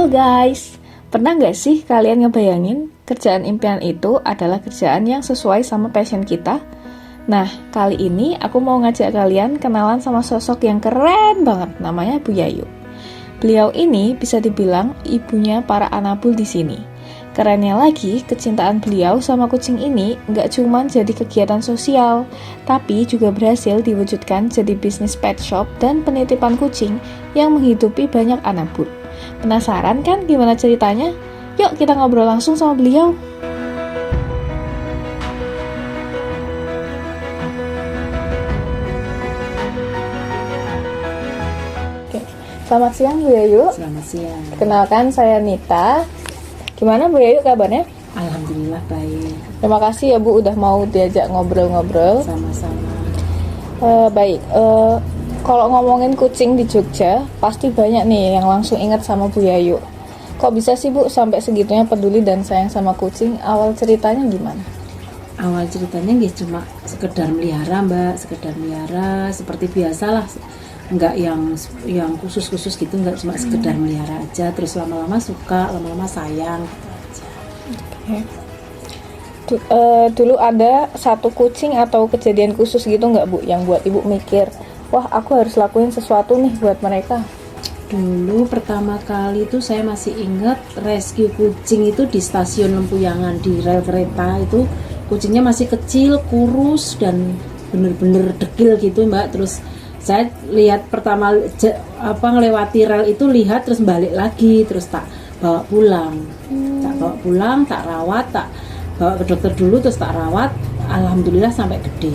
Halo guys, pernah nggak sih kalian ngebayangin kerjaan impian itu adalah kerjaan yang sesuai sama passion kita? Nah, kali ini aku mau ngajak kalian kenalan sama sosok yang keren banget, namanya Bu Yayu. Beliau ini bisa dibilang ibunya para anabul di sini. Kerennya lagi, kecintaan beliau sama kucing ini nggak cuma jadi kegiatan sosial, tapi juga berhasil diwujudkan jadi bisnis pet shop dan penitipan kucing yang menghidupi banyak anabul. Penasaran kan gimana ceritanya? Yuk kita ngobrol langsung sama beliau. Oke. Selamat siang Bu Yayu. Selamat siang. Kenalkan saya Nita. Gimana Bu Yayu kabarnya? Alhamdulillah baik. Terima kasih ya Bu udah mau diajak ngobrol-ngobrol. Sama-sama. Baik. Kalau ngomongin kucing di Jogja, pasti banyak nih yang langsung ingat sama Bu Yayu. Kok bisa sih Bu sampai segitunya peduli dan sayang sama kucing? Awal ceritanya gimana? Awal ceritanya nggih cuma sekedar melihara Mbak, sekedar melihara seperti biasalah. Enggak yang khusus-khusus gitu, enggak cuma sekedar melihara aja, terus lama-lama suka, lama-lama sayang gitu aja. Dulu ada satu kucing atau kejadian khusus gitu nggak Bu yang buat Ibu mikir, wah aku harus lakuin sesuatu nih buat mereka? Dulu pertama kali itu saya masih ingat rescue kucing itu di stasiun Lempuyangan, di rel kereta itu kucingnya masih kecil, kurus dan bener-bener dekil gitu Mbak. Terus saya lihat pertama ngelewati rel itu, lihat terus balik lagi, terus tak bawa pulang. Tak rawat, tak bawa ke dokter dulu, terus tak rawat, alhamdulillah sampai gede.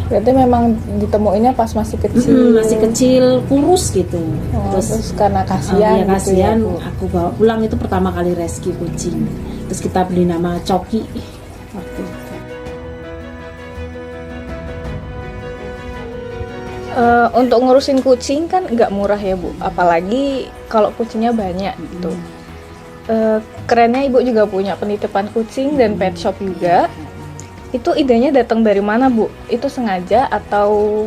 Berarti memang ditemuinnya pas masih kecil. Masih kecil, kurus gitu. Terus karena kasihan gitu kasihan, ya, aku bawa pulang. Itu pertama kali rescue kucing. Terus kita beli nama Coki waktu itu. Untuk ngurusin kucing kan nggak murah ya Bu, apalagi kalau kucingnya banyak gitu. Kerennya Ibu juga punya penitipan kucing dan pet shop juga. Itu idenya datang dari mana Bu? Itu sengaja atau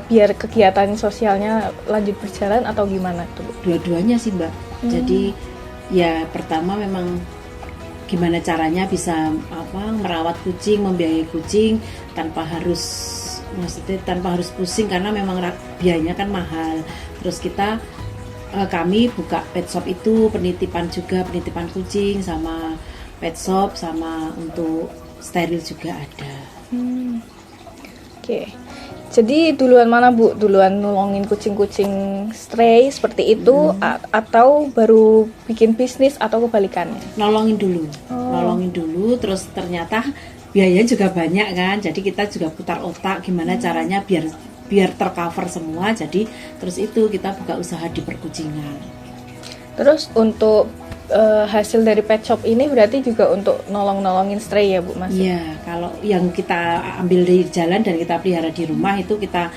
biar kegiatan sosialnya lanjut berjalan atau gimana tuh Bu? Dua-duanya sih Mbak. Jadi ya pertama memang gimana caranya bisa merawat kucing, membiayai kucing tanpa harus pusing, karena memang biayanya kan mahal. Terus kami buka pet shop itu, penitipan kucing sama pet shop, sama untuk steril juga ada. Oke. Jadi duluan mana Bu? Duluan nolongin kucing-kucing stray seperti itu atau baru bikin bisnis atau kebalikannya? Nolongin dulu, terus ternyata biaya juga banyak kan. Jadi kita juga putar otak gimana caranya biar tercover semua. Jadi terus itu kita buka usaha di perkucingan. Terus untuk hasil dari pet shop ini berarti juga untuk nolongin stray ya Bu Mas? Iya, kalau yang kita ambil di jalan dan kita pelihara di rumah itu kita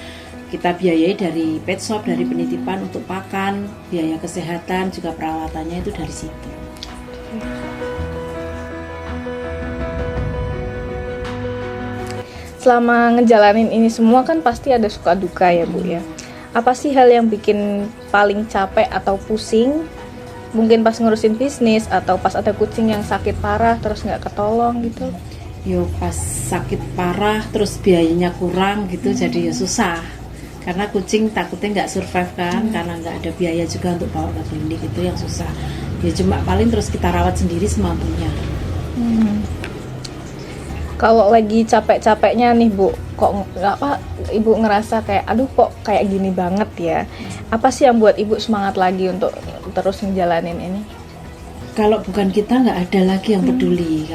biayai dari pet shop, dari penitipan untuk pakan, biaya kesehatan juga perawatannya itu dari situ. Selama ngejalanin ini semua kan pasti ada suka duka ya Bu ya. Apa sih hal yang bikin paling capek atau pusing? Mungkin pas ngurusin bisnis atau pas ada kucing yang sakit parah terus nggak ketolong gitu? Yo pas sakit parah terus biayanya kurang gitu, jadi ya susah. Karena kucing takutnya nggak survive kan, karena nggak ada biaya juga untuk bawa ke klinik, itu yang susah. Ya cuma paling terus kita rawat sendiri semampunya. Kalau lagi capek-capeknya nih Bu, kok Ibu ngerasa kayak aduh kok kayak gini banget ya. Apa sih yang buat Ibu semangat lagi untuk terus ngejalanin ini? Kalau bukan kita nggak ada lagi yang peduli.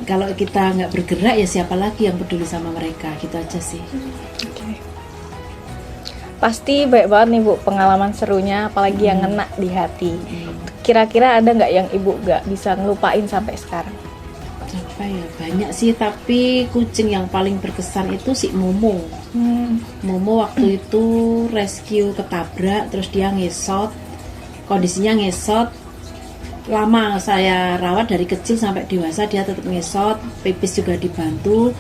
Kalau kita nggak bergerak ya siapa lagi yang peduli sama mereka, gitu aja sih. Okay. Pasti banyak banget nih Bu pengalaman serunya, apalagi yang ngena di hati. Kira-kira ada nggak yang Ibu nggak bisa ngelupain sampai sekarang? Apa ya, banyak sih, tapi kucing yang paling berkesan itu si Momo. Momo waktu itu rescue ketabrak, terus dia ngesot, kondisinya ngesot. Lama saya rawat dari kecil sampai dewasa, dia tetap ngesot, pipis juga dibantu.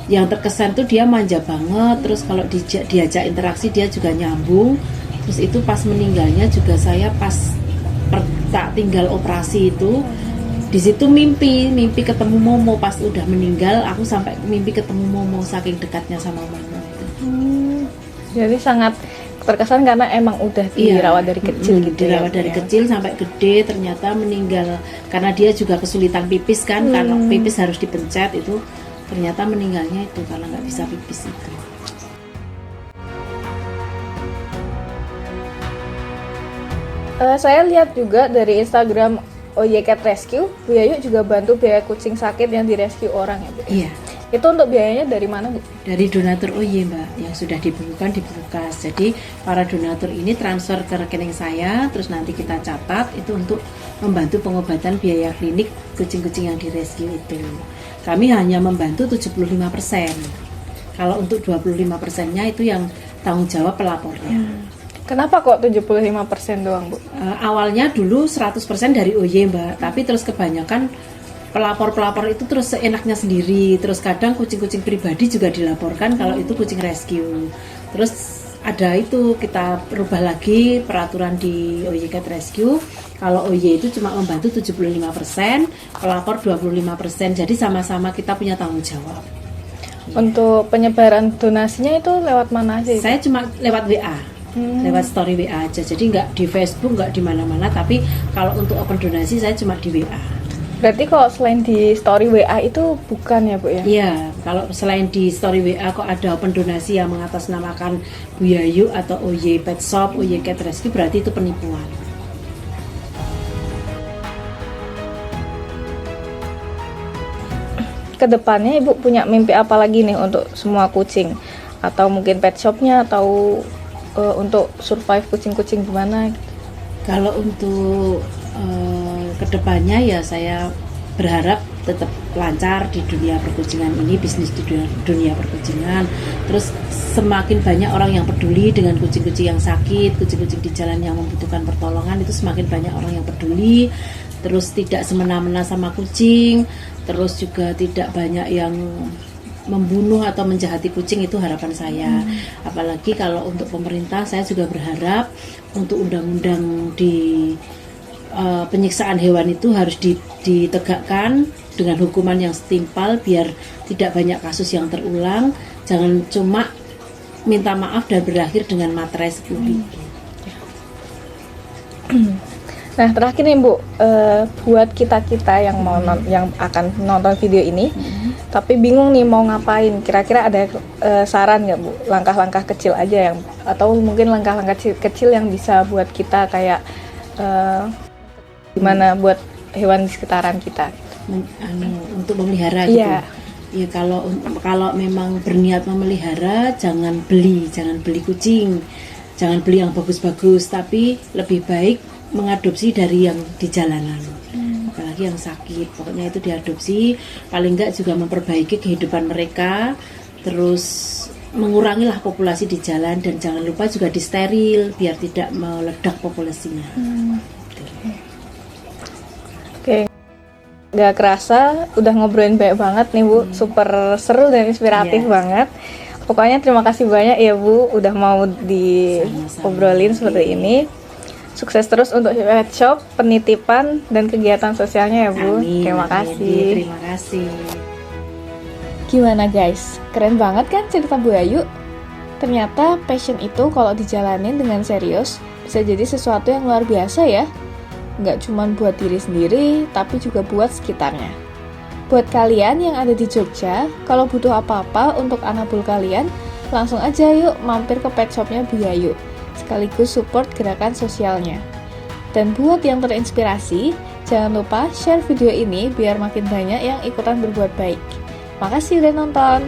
Yang terkesan tuh dia manja banget, terus kalau diajak interaksi dia juga nyambung. Terus itu pas meninggalnya juga saya pas tak tinggal operasi itu, di situ mimpi ketemu Momo. Pas udah meninggal aku sampai mimpi ketemu Momo, saking dekatnya sama Momo itu. Jadi sangat terkesan karena emang udah dirawat dari kecil gitu dirawat dari kecil sampai gede, ternyata meninggal karena dia juga kesulitan pipis kan, karena pipis harus dipencet itu, ternyata meninggalnya itu karena nggak bisa pipis itu. Saya lihat juga dari Instagram OY Cat Rescue, Bu Yayu juga bantu biaya kucing sakit yang direscue orang ya Bu? Iya. Itu untuk biayanya dari mana Bu? Dari donatur OY Mbak, yang sudah dibukukan di Bukas. Jadi para donatur ini transfer ke rekening saya, terus nanti kita catat itu untuk membantu pengobatan biaya klinik kucing-kucing yang direscue itu. Kami hanya membantu 75%. Kalau untuk 25%-nya itu yang tanggung jawab pelapornya. Kenapa kok 75% doang Bu? Awalnya dulu 100% dari OY Mbak, tapi terus kebanyakan pelapor-pelapor itu terus seenaknya sendiri. Terus kadang kucing-kucing pribadi juga dilaporkan kalau itu kucing rescue. Terus ada itu kita rubah lagi peraturan di OY Cat Rescue. Kalau OY itu cuma membantu 75%, pelapor 25%. Jadi sama-sama kita punya tanggung jawab. Untuk penyebaran donasinya itu lewat mana aja? Saya cuma lewat WA. Lewat story WA aja, jadi nggak di Facebook, nggak di mana-mana, tapi kalau untuk open donasi saya cuma di WA. Berarti kalau selain di story WA itu bukan ya Bu ya? Iya, kalau selain di story WA kok ada open donasi yang mengatasnamakan Bu Yayu atau OY Pet Shop, OY Cat Rescue, berarti itu penipuan. Kedepannya Ibu punya mimpi apa lagi nih untuk semua kucing? Atau mungkin pet shopnya, atau untuk survive kucing-kucing gimana? Kalau untuk kedepannya ya saya berharap tetap lancar di dunia perkucingan ini, bisnis di dunia perkucingan. Terus semakin banyak orang yang peduli dengan kucing-kucing yang sakit, kucing-kucing di jalan yang membutuhkan pertolongan, itu semakin banyak orang yang peduli. Terus tidak semena-mena sama kucing, terus juga tidak banyak yang membunuh atau menjahati kucing, itu harapan saya. Apalagi kalau untuk pemerintah, saya juga berharap untuk undang-undang di penyiksaan hewan itu harus ditegakkan dengan hukuman yang setimpal biar tidak banyak kasus yang terulang. Jangan cuma minta maaf dan berakhir dengan materai publik. Nah terakhir nih Bu, buat kita yang mau yang akan nonton video ini, tapi bingung nih mau ngapain, kira-kira ada saran nggak Bu? Langkah-langkah kecil aja yang, atau mungkin langkah-langkah kecil yang bisa buat kita kayak gimana buat hewan di sekitaran kita? Untuk memelihara gitu. Iya. Ya kalau memang berniat memelihara, jangan beli kucing, jangan beli yang bagus-bagus, tapi lebih baik mengadopsi dari yang di jalanan, apalagi yang sakit. Pokoknya itu diadopsi, paling enggak juga memperbaiki kehidupan mereka, terus mengurangilah populasi di jalan, dan jangan lupa juga disteril biar tidak meledak populasinya. Oke. Gak kerasa udah ngobrolin banyak banget nih Bu, super seru dan inspiratif banget. Pokoknya terima kasih banyak ya Bu udah mau diobrolin seperti ini. Sukses terus untuk pet shop, penitipan, dan kegiatan sosialnya ya Bu. Amin, Terima kasih. Terima kasih. Gimana guys? Keren banget kan cerita Bu Ayu? Ternyata passion itu kalau dijalanin dengan serius bisa jadi sesuatu yang luar biasa ya. Nggak cuma buat diri sendiri, tapi juga buat sekitarnya. Buat kalian yang ada di Jogja, kalau butuh apa-apa untuk anabul kalian, langsung aja yuk mampir ke pet shopnya Bu Yayu, sekaligus support gerakan sosialnya. Dan buat yang terinspirasi, jangan lupa share video ini biar makin banyak yang ikutan berbuat baik. Makasih udah nonton.